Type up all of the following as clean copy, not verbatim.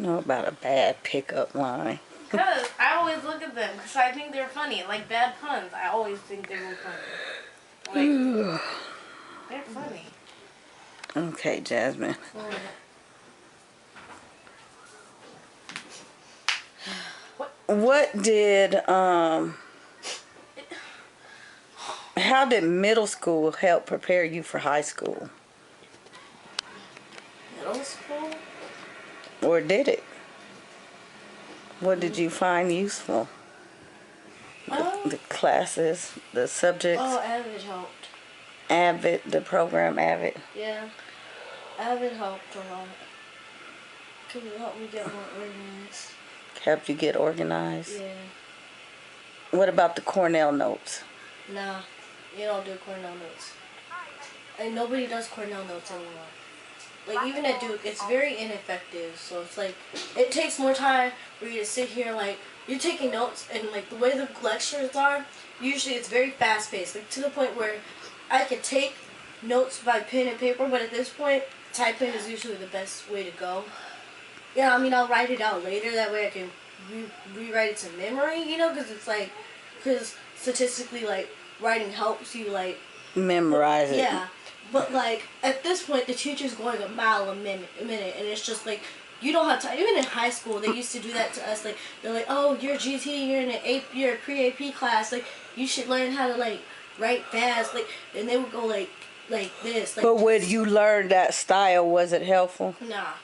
know about a bad pickup line? Because I always look at them because I think they're funny. Like bad puns, I always think they were funny. Like, they're funny. Okay, Jasmine. What did, how did middle school help prepare you for high school? Middle school? Or did it? What did you find useful? The classes, the subjects? Oh, A.V.I.D helped. A.V.I.D, the program A.V.I.D. Yeah. A.V.I.D helped a lot. Because it helped me get more organized. Helped you get organized? Yeah. What about the Cornell notes? Nah, you don't do Cornell notes. And nobody does Cornell notes anymore. Like, even at Duke, it's very ineffective. So it's like, it takes more time for you to sit here, like, you're taking notes, and like the way the lectures are, usually it's very fast paced. Like, to the point where I could take notes by pen and paper, but at this point, typing is usually the best way to go. Yeah, I mean, I'll write it out later, that way I can rewrite it to memory, you know, because it's like, because statistically, like, writing helps you, like, memorize it. Yeah. But, like, at this point, the teacher's going a mile a minute, and it's just, like, you don't have time. Even in high school, they used to do that to us. Like, they're like, oh, you're GT, you're a pre-AP class. Like, you should learn how to, like, write fast. Like, and they would go, like this. Like, but when you learned that style, was it helpful? Nah.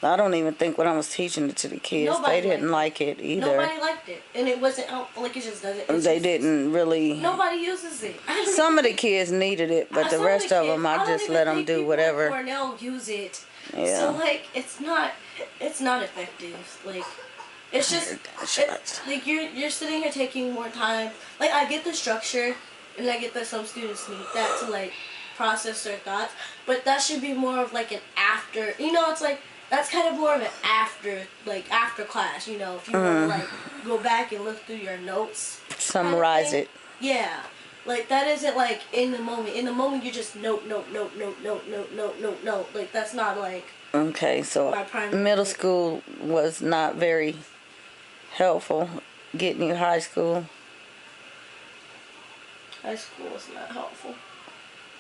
I don't even think when I was teaching it to the kids, they didn't like it either. Nobody liked it. And it wasn't helpful. Like, it just doesn't. They didn't really. Nobody uses it. Some of the kids needed it, but the rest of them, I just let them do whatever. Cornell use it. Yeah. So, like, it's not effective. Like, it's just, like, you're sitting here taking more time. Like, I get the structure, and I get that some students need that to, like, process their thoughts, but that should be more of, like, an after, you know, it's like, that's kind of more of an after class, you know, if you want to, like, go back and look through your notes. Summarize it. Yeah. Like, that isn't, like, in the moment. In the moment, you just note. Like, that's not, like... Okay, so middle school was not very helpful getting you high school. High school was not helpful.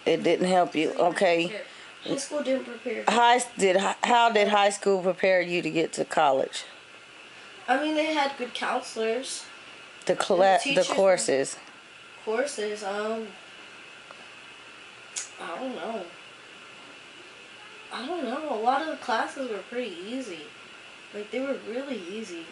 It didn't help you. Okay. High school didn't prepare. How did high school prepare you to get to college? I mean, they had good counselors. The courses. Courses, I don't know. A lot of the classes were pretty easy. Like, they were really easy.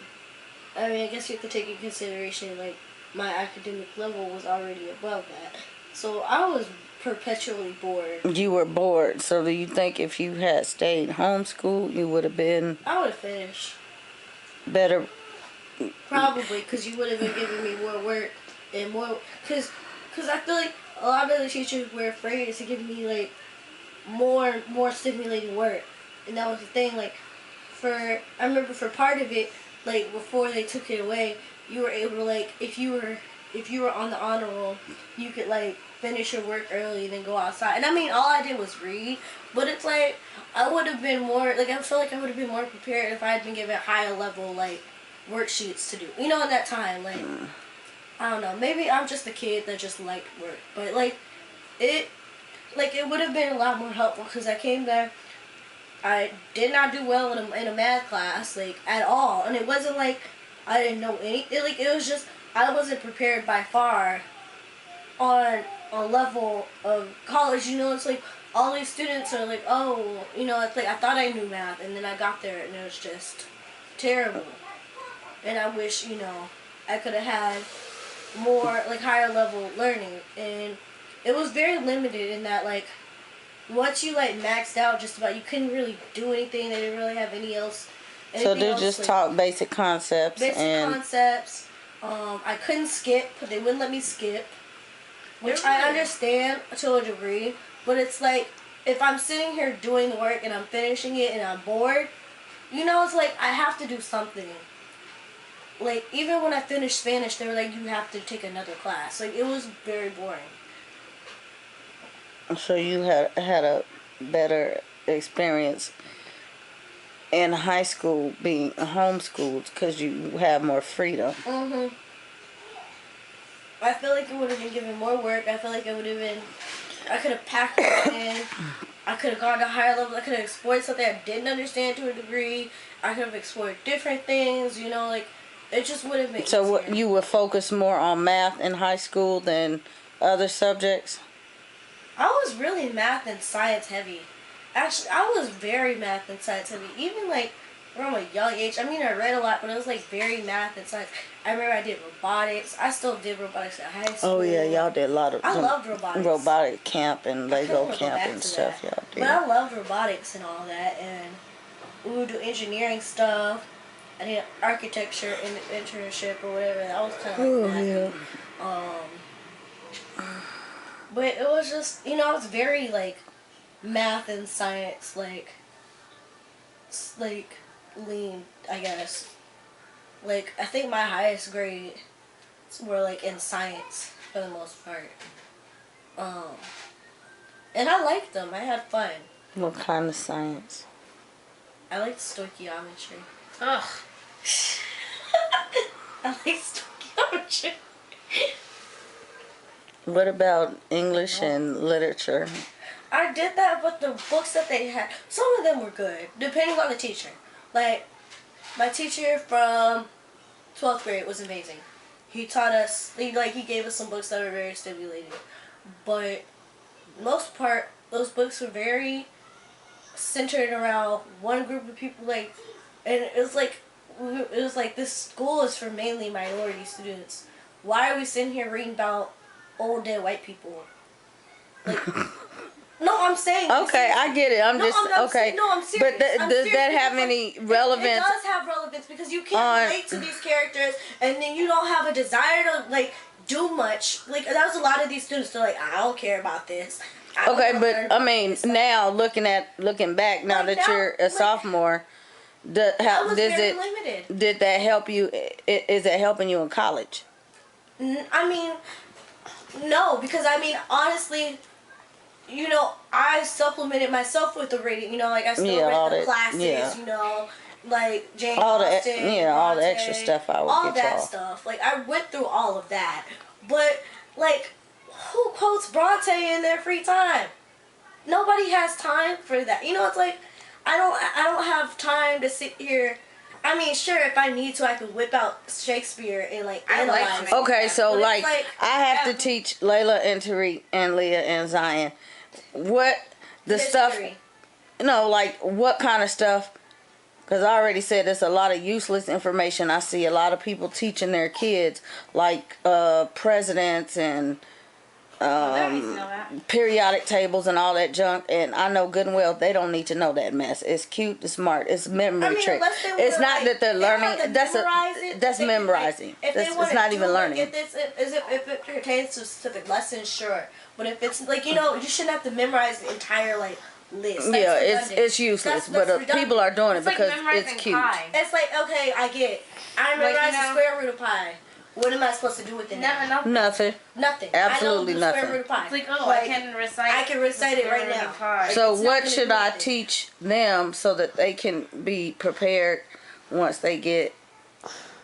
I mean, I guess you have to take into consideration, like, my academic level was already above that. So I was perpetually bored. You were bored. So do you think if you had stayed homeschooled, you would have been... I would have finished. Better? Probably, because you would have been giving me more work and more... Because I feel like a lot of the teachers were afraid to give me, like, more stimulating work. And that was the thing, like, I remember for part of it, like, before they took it away, you were able to, like, if you were on the honor roll, you could, like, finish your work early and then go outside. And I mean, all I did was read, but it's like, I would have been more, like, I feel like I would have been more prepared if I had been given higher level, like, worksheets to do. You know, at that time, like, I don't know, maybe I'm just a kid that just liked work, but, like, it would have been a lot more helpful, because I came there, I did not do well in a math class, like, at all, and it wasn't like I didn't know anything, like, it was just, I wasn't prepared by far on a level of college, you know. It's like, all these students are like, oh, you know, it's like, I thought I knew math, and then I got there, and it was just terrible, and I wish, you know, I could have had more, like, higher level learning, and it was very limited in that, like, once you, like, maxed out just about, you couldn't really do anything. They didn't really have so they just taught basic concepts. I couldn't skip, but they wouldn't let me skip, which I understand to a degree, but it's like, if I'm sitting here doing the work and I'm finishing it and I'm bored, you know, it's like, I have to do something. Like, even when I finished Spanish, they were like, you have to take another class. Like, it was very boring. So you had a better experience in high school being homeschooled because you have more freedom. Mhm. I feel like it would have been given more work. I feel like it would have been. I could have packed it in. I could have gone to higher levels. I could have explored something I didn't understand to a degree. I could have explored different things. You know, like it just would have been. So easier. what, you would focus more on math in high school than other subjects? I was really math and science heavy. Actually, I was very math and science heavy. Even like from a young age. I mean, I read a lot, but it was like very math and science. I remember I did robotics. I still did robotics at high school. Oh yeah, y'all did a lot of. I loved robotics. Robotic camp and Lego camp and stuff. Y'all did. But I loved robotics and all that, and we would do engineering stuff. I did architecture in the internship or whatever. That was kind of like that. Yeah. But it was just, you know, I was very like math and science like lean, I guess. Like I think my highest grades were like in science for the most part. And I liked them. I had fun. What kind of science? I liked stoichiometry. Ugh. I like stoichiometry. What about English and literature? I did that, but the books that they had, some of them were good, depending on the teacher. Like, my teacher from 12th grade was amazing. He taught us, he gave us some books that were very stimulating. But, most part, those books were very centered around one group of people, like, and it was like, this school is for mainly minority students. Why are we sitting here reading about old dead white people? Like, no, I'm saying. Okay, I get it. I'm okay. No, I'm serious. But does that have any relevance? It does have relevance because you can't relate to these characters, and then you don't have a desire to like do much. Like that was a lot of these students. They're like, I don't care about this. Okay, but I mean, now looking back, now that you're a sophomore, did that help you? Is it helping you in college? I mean, no, because I mean, honestly, you know, I supplemented myself with the reading. You know, like I still read the classes. You know, like Jane Austen, all the extra stuff I would all get that y'all. stuff. Like I went through all of that, but like, who quotes Bronte in their free time? Nobody has time for that. You know, it's like I don't have time to sit here. I mean, sure, if I need to, I could whip out Shakespeare and like analyze it. Okay, so like I have to teach Layla and Tariq and Leah and Zion what the stuff. No, like what kind of stuff? Because I already said there's a lot of useless information. I see a lot of people teaching their kids like presidents and periodic tables and all that junk, and I know good and well they don't need to know that mess. It's cute, it's smart, it's memory trick. It's not that they're learning. That's memorizing. It's not even learning. If it pertains to specific lessons, sure. But if it's like, you know, you shouldn't have to memorize the entire like list. That's it's useless. But people are doing it because it's cute. It's like, okay, I get it. I memorized the square root of pi. What am I supposed to do with it? Nothing. Absolutely nothing. Square root of pi. It's like, I can recite it right now. So what should I teach them so that they can be prepared once they get?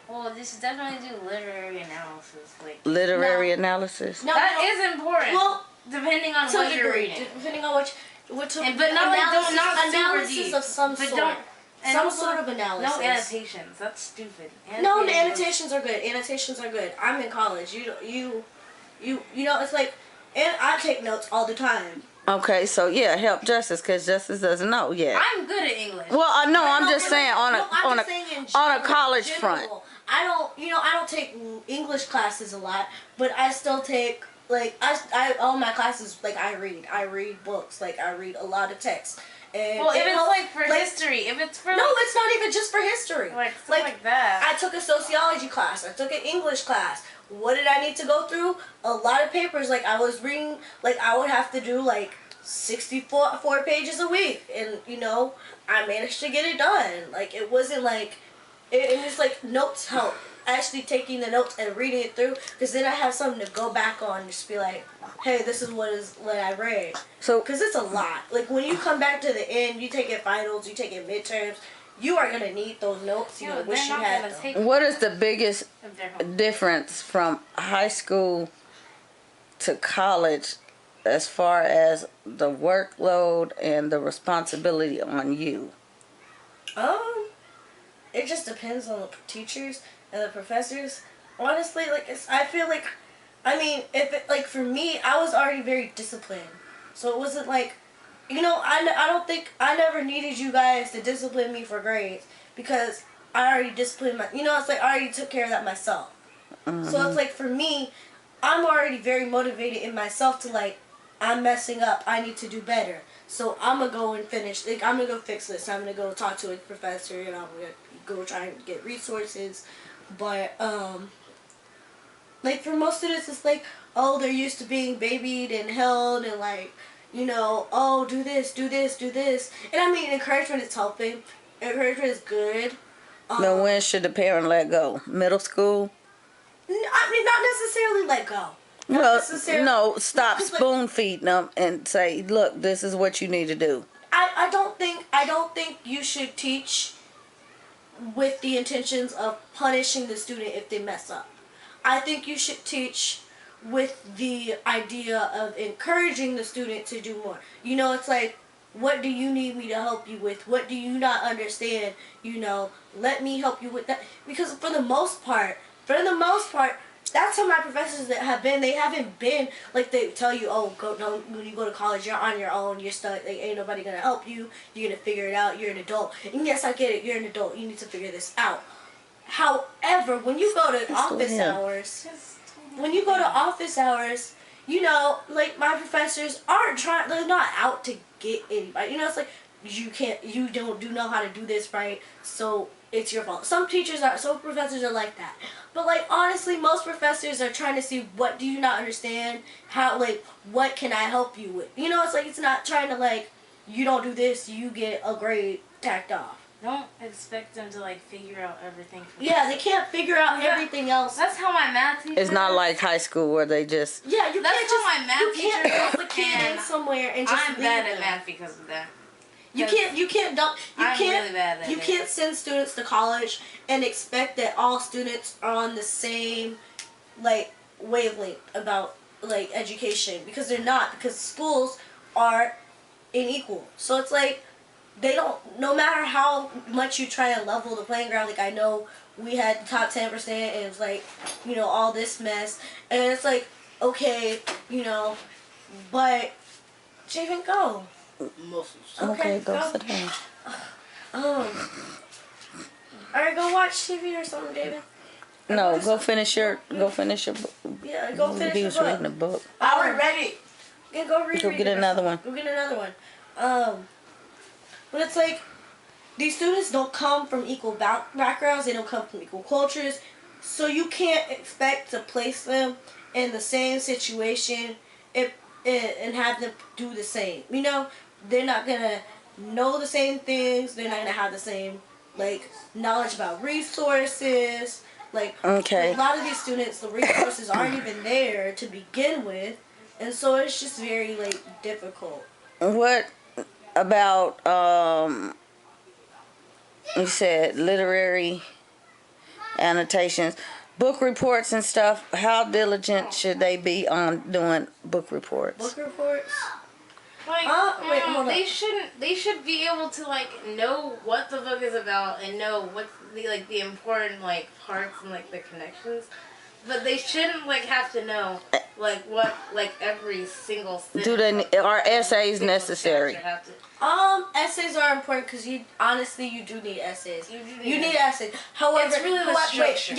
Well, just definitely do literary analysis. Literary analysis? No, that is important. Well, depending on what you're reading. Depending on what but not analysis of some sort. Some sort of analysis. No annotations. That's stupid. No, the annotations are good. Annotations are good. I'm in college. You know, it's like, and I take notes all the time. Okay, so yeah, help Justice because Justice doesn't know yet. I'm good at English. Well, I'm just saying on a college front. I don't take English classes a lot, but I still take like I all my classes like I read books, like I read a lot of text. And well, if it's like for history, if it's for no, it's not even just for history. Like that. I took a sociology class. I took an English class. What did I need to go through? A lot of papers. Like I was reading. Like I would have to do like 64 pages a week, and you know I managed to get it done. Like it wasn't like it was like notes help. Actually taking the notes and reading it through, because then I have something to go back on and just be like, hey, this is what I read. So, because it's a lot. Like when you come back to the end, you take it finals, you take it midterms, you are gonna need those notes. You wish you had them. What is the biggest if they're home. difference from high school to college as far as the workload and the responsibility on you? It just depends on the teachers and the professors. Honestly, like I feel like, I mean, if it like for me, I was already very disciplined, so it wasn't like, I don't think I never needed you guys to discipline me for grades because I already disciplined it's like I already took care of that myself. Mm-hmm. So it's like for me, I'm already very motivated in myself to like, I'm messing up. I need to do better. So I'm gonna go and finish. Like I'm gonna go fix this. I'm gonna go talk to a professor and I'm gonna go try and get resources. But like for most students, it's like, oh, they're used to being babied and held and like, oh, do this, do this, do this. And I mean, encouragement is helping. Encouragement is good. Now, when should the parent let go? Middle school? I mean, not necessarily let go. No, stop spoon feeding them and say, look, this is what you need to do. I don't think you should teach with the intentions of punishing the student if they mess up. I think you should teach with the idea of encouraging the student to do more. It's like, what do you need me to help you with? What do you not understand? Let me help you with that. Because for the most part, that's how my professors that have been. They haven't been like they tell you, oh, when you go to college, you're on your own. You're stuck. Like, ain't nobody gonna help you. You're gonna figure it out. You're an adult. And yes, I get it. You're an adult. You need to figure this out. However, when you go to office hours, like my professors aren't trying. They're not out to get anybody. It's like you don't know how to do this right, so it's your fault. Some professors are like that. But like honestly, most professors are trying to see what do you not understand, what can I help you with. It's like it's not trying to like, you don't do this, you get a grade tacked off. Don't expect them to like figure out everything. Yeah, they can't figure out everything else. That's how my math teacher. It's not like high school where they just. Yeah, that's how my math teacher. You can't dump the kid in somewhere and just I'm bad at math because of that. You can't send students to college and expect that all students are on the same like wavelength about like education, because they're not, because schools are unequal. So it's like they don't, no matter how much you try to level the playing ground, like I know we had the top 10% and it was like, all this mess, and it's like, okay, but Javen, go. Muscles. Okay, go sit down. Alright, go watch TV or something, David. No, go finish your book. Yeah, go finish He your was book. reading a book. Are we ready? Yeah, go read. Go get another one. Go get another one. But it's like, these students don't come from equal backgrounds. They don't come from equal cultures. So you can't expect to place them in the same situation and have them do the same. They're not going to know the same things. They're not going to have the same, like, knowledge about resources. Like, okay. a lot of these students, the resources aren't even there to begin with. And so it's just very, like, difficult. What about, you said literary annotations, book reports and stuff? How diligent should they be on doing book reports? Book reports? Like, wait, hold on. They should be able to like know what the book is about and know what's the important like parts and like the connections. But they shouldn't like have to know like what like every single sentence. Are essays necessary? Essays are important because you do need essays. You need essays. However, it's really the structure.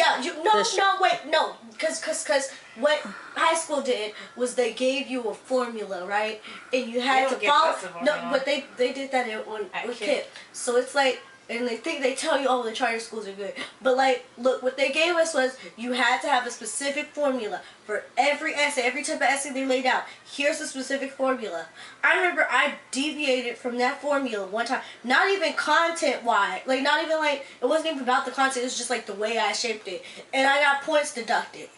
because what high school did was they gave you a formula, right? And you had to follow. No, but they did that with KIPP. So it's like, and they tell you, oh, the charter schools are good. But like, look, what they gave us was you had to have a specific formula for every essay, every type of essay they laid out. Here's the specific formula. I remember I deviated from that formula one time. Not even content-wise. Like, not even like, it wasn't even about the content. It was just like the way I shaped it. And I got points deducted.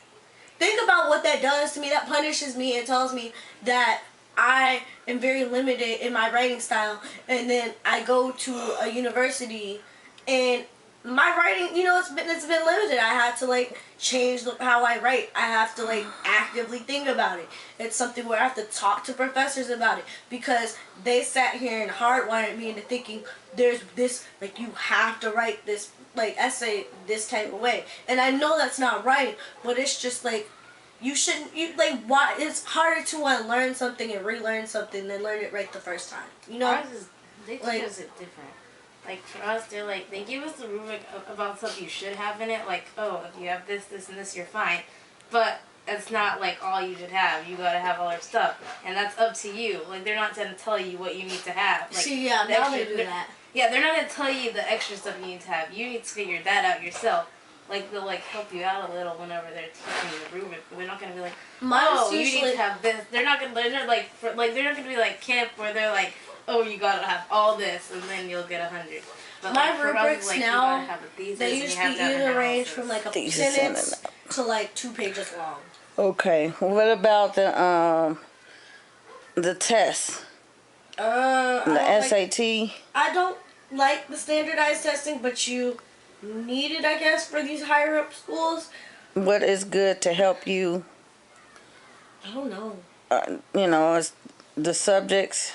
Think about what that does to me. That punishes me and tells me that I am very limited in my writing style, and then I go to a university And my writing, it's been limited. I had to like change how I write. I have to like actively think about it. It's something where I have to talk to professors about it because they sat here and hardwired me into thinking there's this like you have to write this like essay this type of way. And I know that's not right, but it's just like you shouldn't. Why? It's harder to learn something and relearn something than learn it right the first time. Ours is, they teach us it different. Like for us, they give us the rubric about stuff you should have in it. Like, oh, if you have this, this, and this, you're fine. But it's not like all you should have. You gotta have all your stuff, and that's up to you. Like they're not gonna tell you what you need to have. Like, See, yeah, now they do that. Yeah, they're not gonna tell you the extra stuff you need to have. You need to figure that out yourself. Like they'll like help you out a little whenever they're teaching you the rubric. They're not gonna be like, oh, you need to have this. They're not gonna. They're like they're not gonna be like camp where they're like, oh, you gotta have all this and then you'll get 100. But my like, rubrics like, now, thesis, they usually either range from like a sentence to like 2 pages long. Okay, what about the test? The SAT. I don't like the standardized testing, but you need it, I guess, for these higher up schools. What is good to help you? I don't know. It's the subjects.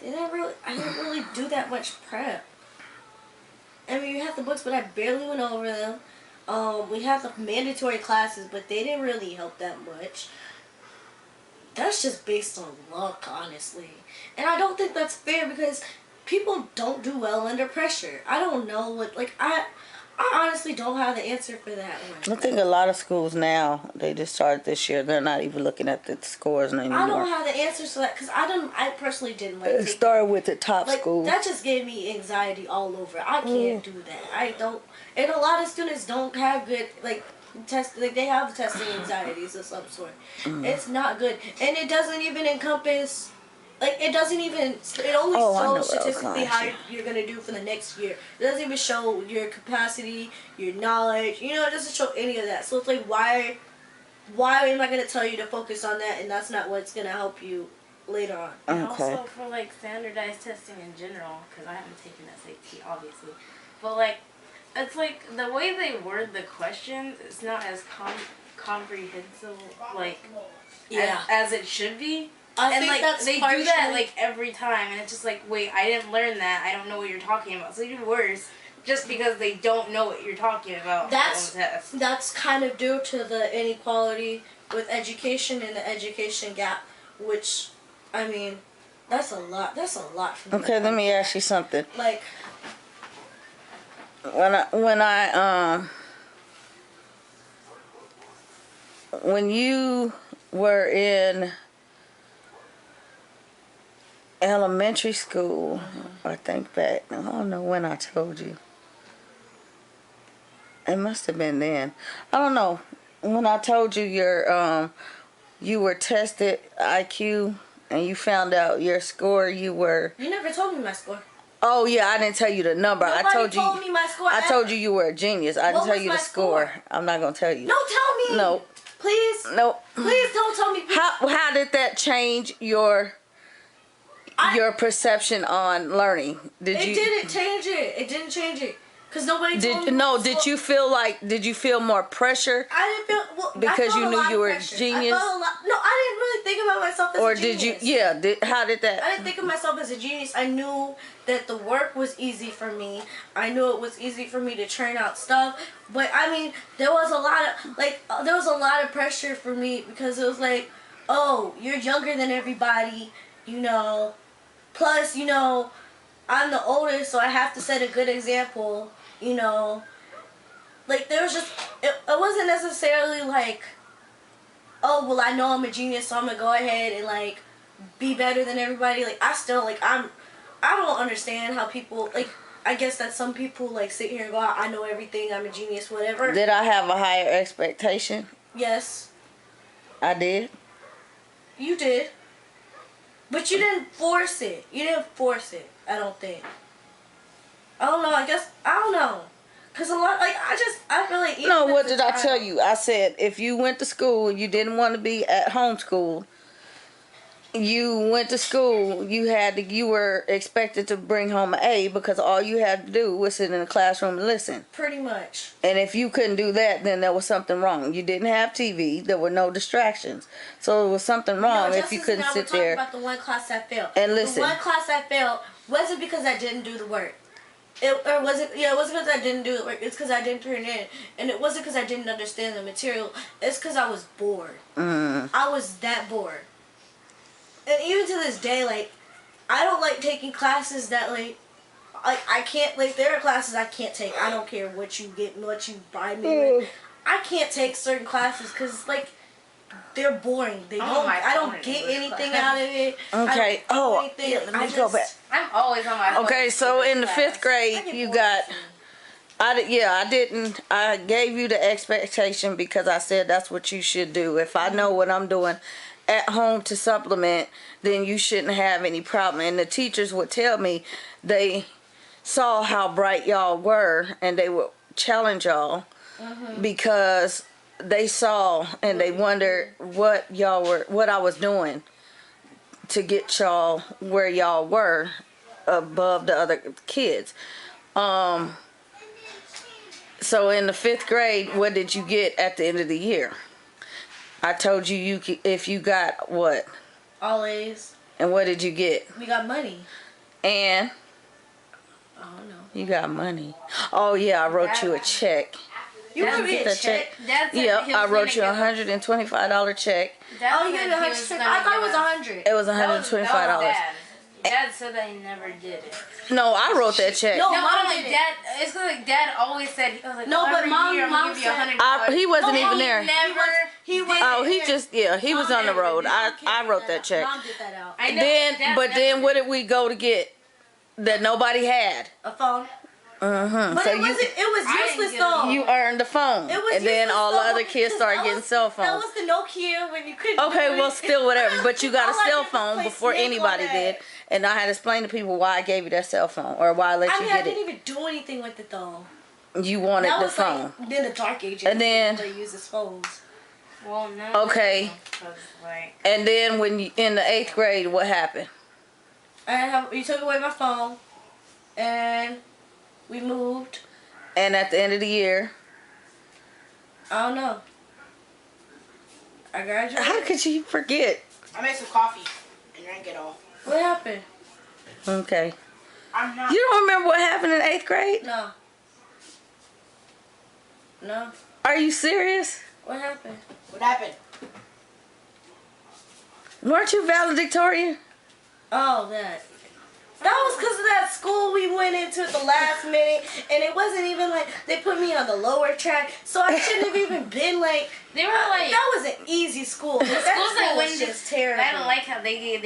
I didn't really do that much prep. I mean, you have the books, but I barely went over them. We have the mandatory classes, but they didn't really help that much. That's just based on luck, honestly. And I don't think that's fair because people don't do well under pressure. I don't know what, I honestly don't have the answer for that one. I think a lot of schools now, they just started this year, they're not even looking at the scores anymore. I don't have the answers to that because I personally didn't like it. Started with the top school. That just gave me anxiety all over. I can't do that. I don't. And a lot of students don't have good, they have testing anxieties of some sort. It's not good. And it doesn't even encompass, it only shows statistically how you're going to do for the next year. It doesn't even show your capacity, your knowledge. It doesn't show any of that. So it's like, why am I going to tell you to focus on that and that's not what's going to help you later on? And also for standardized testing in general, because I haven't taken SAT obviously, but it's like the way they word the questions, it's not as comprehensible as it should be. I think that's they do that every time, and it's just like, wait, I didn't learn that. I don't know what you're talking about. So even worse, just because they don't know what you're talking about. That's kind of due to the inequality with education and the education gap, which, I mean, that's a lot. That's a lot for me. Okay, let me ask you something. When you were in elementary school, I think back, I don't know when I told you. It must have been then. I don't know. When I told you you were tested IQ and you found out your score, you never told me my score. Oh yeah, I didn't tell you the number. Nobody told me my score. I told you were a genius. I didn't tell you the score. I'm not gonna tell you. No, tell me. No. Please. No. Please don't tell me. Please. How did that change your perception on learning? It didn't change it. It didn't change it. Because nobody told me. No, did you feel more pressure? I didn't feel because you knew you were a genius. I didn't really think about myself as a genius. Or did you? Yeah. How did that? I didn't think of myself as a genius. I knew that the work was easy for me. I knew it was easy for me to churn out stuff. But I mean, there was a lot of pressure for me because it was like, oh, you're younger than everybody, Plus, I'm the oldest, so I have to set a good example, there was just, it wasn't necessarily oh, well, I know I'm a genius, so I'm going to go ahead and, be better than everybody. I don't understand how people, I guess that some people, sit here and go, I know everything, I'm a genius, whatever. Did I have a higher expectation? Yes. I did? You did. But you didn't force it. I don't think. I don't know. I don't know. Because a lot, I feel like... No, what did I tell you? I said, if you went to school and you didn't want to be at home school, you went to school, you were expected to bring home an A because all you had to do was sit in the classroom and listen. Pretty much. And if you couldn't do that, then there was something wrong. You didn't have TV. There were no distractions. So it was something wrong if you couldn't sit there. We're talking about the one class I failed. And listen. The one class I failed wasn't because I didn't do the work. It wasn't because I didn't do the work. It's because I didn't turn in. And it wasn't because I didn't understand the material. It's because I was bored. I was that bored. And even to this day, like, I don't like taking classes that, like I can't, like, there are classes I can't take. I don't care what you get, what you buy me with. I can't take certain classes because, like, they're boring. I don't get anything out of it. Okay. Let me go back. I'm always on my phone. Okay, so in the 5th grade, you got... I gave you the expectation because I said that's what you should do. If I know what I'm doing at home to supplement, then you shouldn't have any problem. And the teachers would tell me they saw how bright y'all were and they would challenge y'all because they saw and they wondered what I was doing to get y'all where y'all were above the other kids. So in the 5th grade, what did you get at the end of the year? I told you if you got what? All A's. And what did you get? We got money. And? I don't know. You got money. Oh yeah, I wrote you a check. You wrote me a check? Yep, I wrote you a $125 check. You got me a $100. I thought it was $100. It was $125. Dad said that he never did it. No, I wrote that check. No, Mom did it. Dad. It's because like Dad always said he was like, no, but Mom give you said $100. He wasn't even there. He was. He was on the road. I wrote that check. Mom did that out. I know. Then what did we go to get that nobody had? A phone. Mm-hmm. But So it was useless though. You earned the phone. It was and then useless all the though, other kids started getting cell phones. That was the Nokia when you couldn't. Okay, do well, it. still whatever. But you got a All I cell did was phone play before Snake anybody on did, that. and I had to explain to people why I gave you that cell phone or why I let you I get didn't it. even do anything with it though. You wanted That the was phone. like in the dark ages. And then- they use his phones. Well, no. Okay. Like, And then when you in the 8th grade, what happened? You took away my phone, and we moved. And at the end of the year, I don't know. I graduated. how could you forget? I made some coffee and drank it all. What happened? Okay. I'm not. You don't remember what happened in 8th grade? No. No. Are you serious? What happened? What happened? Weren't you valedictorian? Oh, that. That was because of that school we went into at the last minute, and it wasn't even like they put me on the lower track, so I shouldn't have even been like. they were like. That was an easy school. That schools school that was went just terrible. I don't like how they gave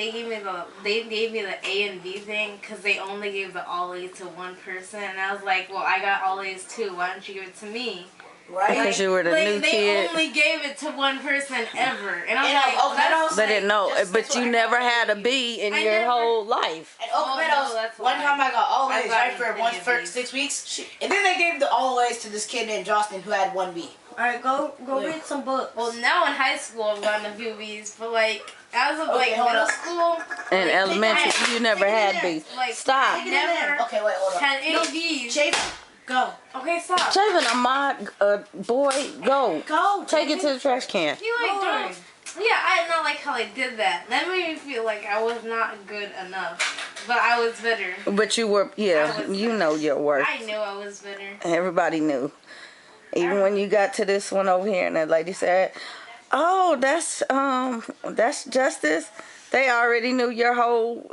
me the A and B thing because they only gave the all A's to one person, and I was like, well, I got all A's too. Why don't you give it to me? Right? Because you were the new they kid. only gave it to one person ever, and I'm And like, Oak Meadows, They didn't know, Just- but that's you what never had a B in I your never- whole life. At Oak Oh, no, Meadows, that's one why. time I got all I A's got right for an one A, for B. 6 weeks, and then they gave the all A's to this kid named Justin who had 1 B. All right, go read some books. well, now in high school I've gotten a few B's, but like as of like hold middle up. school, In like, elementary, you never take it had in B. there. like Stop. never Okay, wait, hold up. had any B's. Chase, go. Okay, stop. Javen, Ahmad, boy, go. Go. Take it to the trash can. You like Lord. don't. Yeah, I did not like how they did that. That made me feel like I was not good enough, but I was better. But you were, you know your worth. I knew I was better. Everybody knew. Even when you got to this one over here and the lady said, oh, that's Justice. They already knew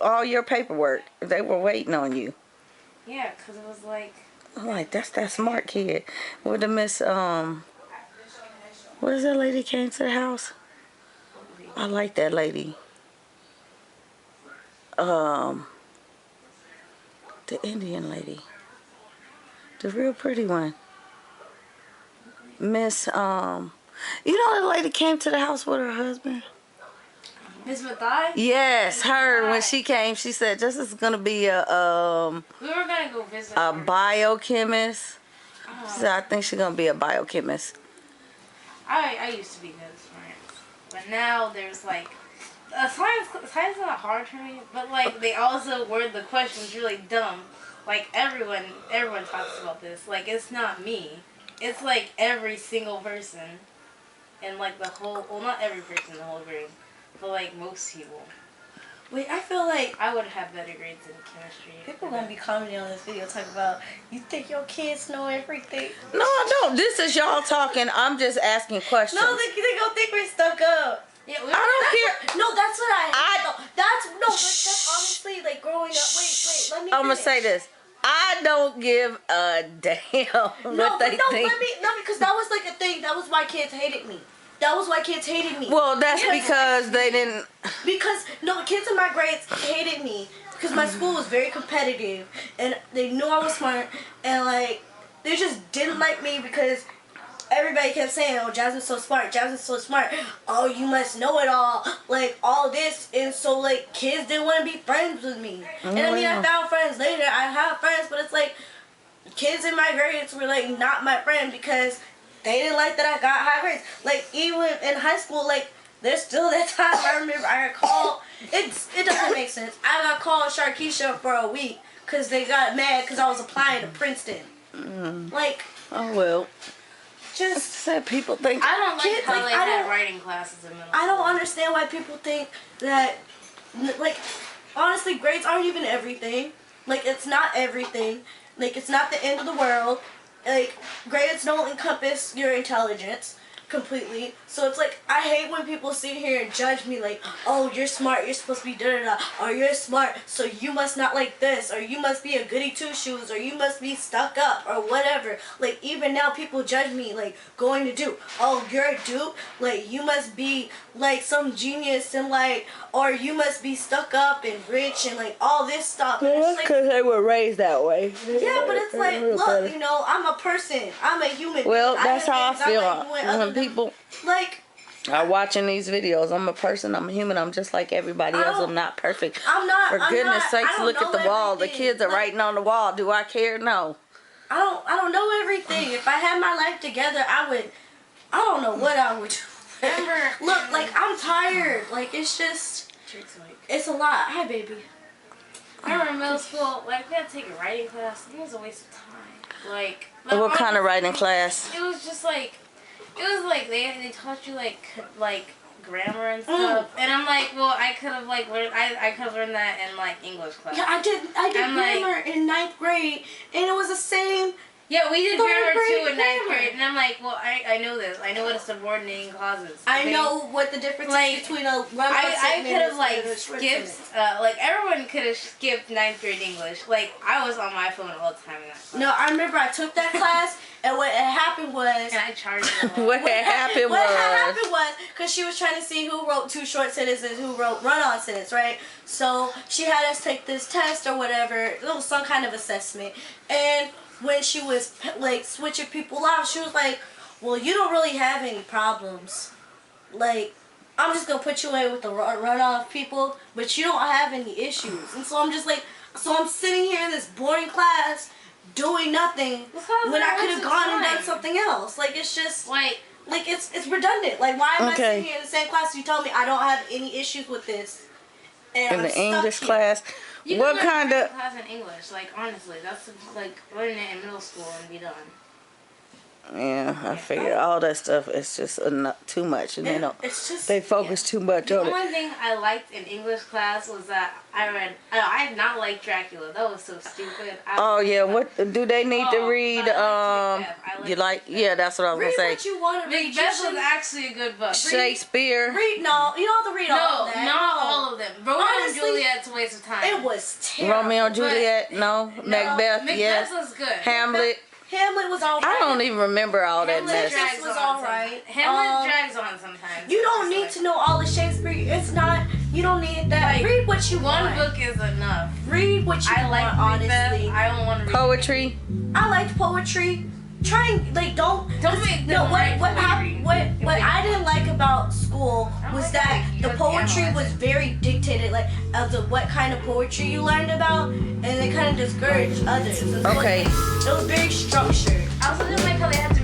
all your paperwork. They were waiting on you. Yeah, because it was like. I'm like, that's that smart kid. With the Miss, what is that lady came to the house? I like that lady. The Indian lady. The real pretty one. Miss, you know the lady came to the house with her husband? Miss Mathai? Yes, her. When she came, she said, this is going to be We were gonna go visit a her. biochemist. She said, I think she's going to be a biochemist. I used to be good at science, but now there's like science science is not hard for me, but like they also word the questions really dumb. Like everyone talks about this. Like it's not me. It's like every single person, and like the whole. Well, not every person in the whole grade, but like most people. Wait, I feel like I would have better grades in chemistry. people gonna be commenting on this video talking about you think your kids know everything. No, I don't. This is y'all talking. I'm just asking questions. No, they gonna think we're stuck up. Yeah, I don't care. No, that's what I hate. though. That's Shh. honestly like growing up. Wait, let me. I'm gonna finish. say this. I don't give a damn what they think. Because that was like a thing. That was why kids hated me. Well, that's because they didn't. Because kids in my grades hated me because my school was very competitive and they knew I was smart and like they just didn't like me because everybody kept saying, "Oh, Jasmine's so smart. Jasmine's so smart. Oh, you must know it all." Like all this, and so like kids didn't want to be friends with me. And I mean, I found friends later. I have friends, but it's like kids in my grades were like not my friend because they didn't like that I got high grades. Like even in high school, like there's still that time I remember I got called. It doesn't make sense. I got called Sharkeisha for a week because they got mad because I was applying to Princeton. Like Oh well. just Said people think. I don't like Kids, how like, they I had don't- writing classes in middle I school. don't understand why people think that like honestly grades aren't even everything. Like it's not everything. Like it's not the end of the world. Like grades don't encompass your intelligence completely. So it's like I hate when people sit here and judge me like, "Oh, you're smart, you're supposed to be da da da," or "You're smart, so you must not like this," or "You must be a goody two shoes," or "You must be stuck up," or whatever. Like even now people judge me like going to Duke. "Oh, you're a Duke, like you must be like some genius and like, or you must be stuck up and rich and like all this stuff." And it's like, Because they were raised that way. yeah, but it's like, look, you know, I'm a person. I'm a human. Well, being. that's how I have things feel. like doing other When than- people like, are watching these videos, I'm a person. I'm a human. I'm just like everybody else. I'm not perfect. I'm not. For I'm goodness not, sakes, I don't look at know the wall. The everything. kids are Like, writing on the wall. Do I care? No. I don't know everything. If I had my life together, I would. I don't know what I would do. Remember, Look, like I'm tired. Like it's just. It's a lot. Hi, baby. I remember in middle school, like, we had to take a writing class. It was a waste of time. Like What kind of writing class? It was just like, they taught you like grammar and stuff. And I'm like, well, I could have like learned, I could have learned that in like English class. Yeah, I did I'm like- grammar in 9th grade, and it was the same. Yeah, we did Third grammar grade too in 9th grammar. grade. And I'm like, well, I know this. I know what a subordinating clause is. I okay? know what the difference Like, is between a run-on I statement could have and like a short skipped, statement. like everyone could have skipped 9th grade English. Like I was on my phone all the time in that class. No, I remember I took that class, and what had happened was. And I charged them. What had happened What was. happened was, because she was trying to see who wrote 2 short sentences, who wrote run-on sentence, right? So she had us take this test or whatever. It was some kind of assessment. And when she was, like, switching people out, she was like, "Well, you don't really have any problems. Like, I'm just going to put you away with the run-off people, but you don't have any issues." And so I'm just like, so I'm sitting here in this boring class doing nothing when I could have gone and done something else. Like, it's just... Like, it's redundant. Like, why am I Okay. sitting here in the same class and you tell me I don't have any issues with this? And In I'm the stuck English here. class. you What can learn kind writing of. class in English? Like honestly, that's like learning it in middle school and be done. Yeah, I figured all that stuff is just too much. And they don't. It's just... They focus too much The on it. only thing I liked in English class was that I read. I did not like Dracula. That was so stupid. Oh yeah, what do they need to Oh, read? but I liked Macbeth. I liked You like? Macbeth. Yeah, that's what I was Read gonna what say. you want to read. You Macbeth was shouldn't- actually a good book. Shakespeare. Read, no. You don't have to read all No, of that. not No. all of them. Romeo Honestly, and Juliet's a waste of time. It was terrible. Romeo and Juliet. No. Macbeth. Macbeth Yes. was good. Hamlet. Hamlet was all right. I don't even remember all that Hamlet mess. drags was on all sometimes. right. Hamlet drags on sometimes. You don't It's need like- to know all the Shakespeare. It's not... You don't need that. Like, read what you One want. book is enough. Read what you I like want, Macbeth. honestly. I don't want to read Poetry. I liked poetry. Trying like don't make no them what write what poetry. happened what I didn't like about school was like that how you the just poetry analyze was it. very dictated like as to what kind of poetry you learned about, and they kind of discouraged others. And so Okay. it was very structured. I also didn't like how they had